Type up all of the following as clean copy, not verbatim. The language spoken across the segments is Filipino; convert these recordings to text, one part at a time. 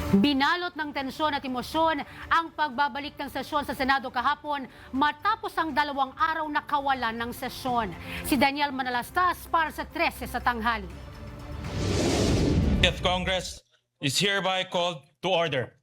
Binalot ng tensyon at emosyon ang pagbabalik ng sesyon sa Senado kahapon matapos ang 2 araw na kawalan ng sesyon. Si Daniel Manalastas para sa 13 sa tanghali. The Congress is hereby called to order.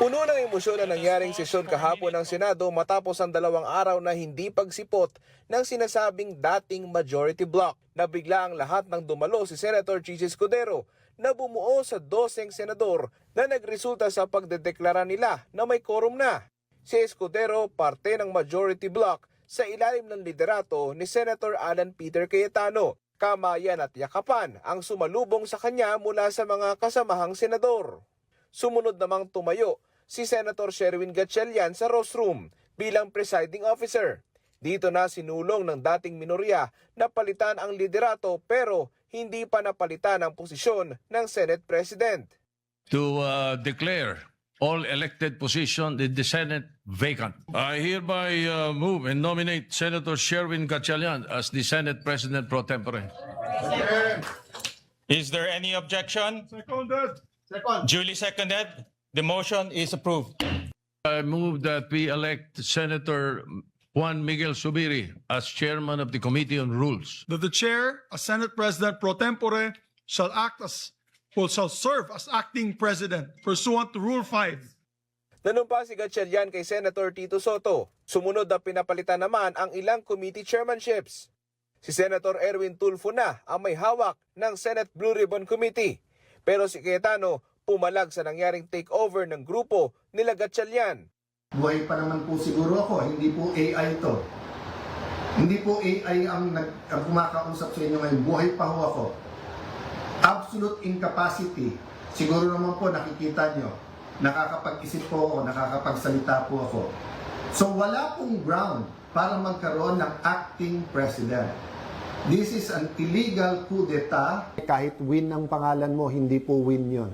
Puno ng emosyon na nangyaring sesyon kahapon ng Senado matapos ang 2 araw na hindi pagsipot ng sinasabing dating majority bloc na bigla ang lahat ng dumalo si Senator Chis Escudero na bumuo sa 12 senador na nagresulta sa pagdedeklara nila na may quorum na. Si Escudero parte ng majority bloc sa ilalim ng liderato ni Senator Alan Peter Cayetano. Kamayan at yakapan ang sumalubong sa kanya mula sa mga kasamahang senador. Sumunod namang tumayo si Senator Sherwin Gatchalian sa rostrum bilang presiding officer. Dito na sinulong ng dating minorya na palitan ang liderato pero hindi pa napalitan ang posisyon ng Senate President. To declare all elected positions in the Senate vacant. I hereby move and nominate Senator Sherwin Gatchalian as the Senate President pro tempore. Is there any objection? Duly seconded. The motion is approved. I move that we elect Senator Juan Miguel Zubiri as chairman of the Committee on Rules. That the chair, as Senate President pro tempore, shall serve as acting president pursuant to Rule 5. Nanumpa si Gatchalian kay Senator Tito Soto. Sumunod na pinapalitan naman ang ilang committee chairmanships. Si Senator Erwin Tulfo na ang may hawak ng Senate Blue Ribbon Committee. Pero si Cayetano pumalag sa nangyaring takeover ng grupo nila Gatchalian. Buhay pa naman po siguro ako, hindi po AI ito. Hindi po AI ang kumakausap sa inyo ngayon, buhay pa ho ako. Absolute incapacity, siguro naman po nakikita nyo, nakakapag-isip po ako, nakakapagsalita po ako. So wala pong ground para magkaroon ng acting president. This is an illegal coup d'etat. Kahit win ang pangalan mo, hindi po win yon.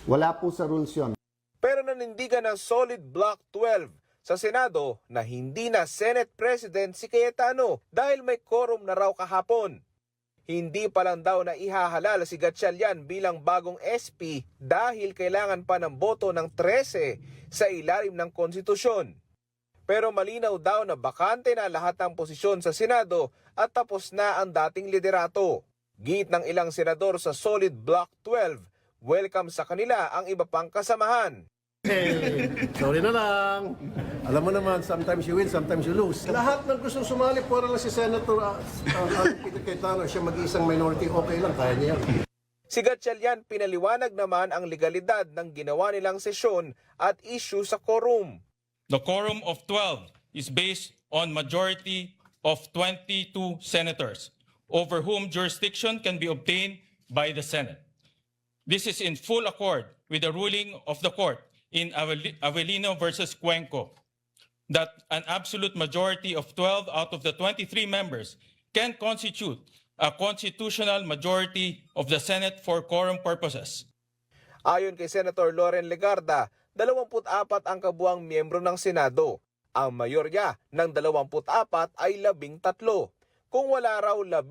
Wala po sa rules yon. Pero nanindigan ng solid Block 12 sa Senado na hindi na Senate President si Cayetano dahil may quorum na raw kahapon. Hindi pa lang daw na ihahalal si Gatchalian bilang bagong SP dahil kailangan pa ng boto ng 13 sa ilalim ng konstitusyon. Pero malinaw daw na bakante na lahat ng posisyon sa Senado at tapos na ang dating liderato. Git ng ilang senador sa solid Block 12, welcome sa kanila ang iba pang kasamahan. Sorry na lang. Alam mo naman, sometimes you win, sometimes you lose. Lahat ng gusto sumali, para lang si Senator Peter Cayetano, siya mag-iisang minority, okay lang, kaya niya yan. Si Gatchalian pinaliwanag naman ang legalidad ng ginawa nilang sesyon at issue sa quorum. The quorum of 12 is based on majority of 22 senators over whom jurisdiction can be obtained by the Senate. This is in full accord with the ruling of the court in Avellino versus Cuenco that an absolute majority of 12 out of the 23 members can constitute a constitutional majority of the Senate for quorum purposes. Ayon kay Senator Loren Legarda, 24 ang kabuang miyembro ng Senado. Ang mayorya ng 24 ay 13. Kung wala raw 13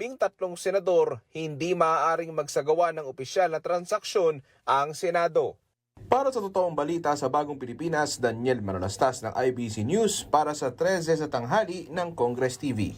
senador, hindi maaaring magsagawa ng opisyal na transaksyon ang Senado. Para sa totoong balita sa Bagong Pilipinas, Daniel Manalastas ng IBC News para sa 13 sa tanghali ng Congress TV.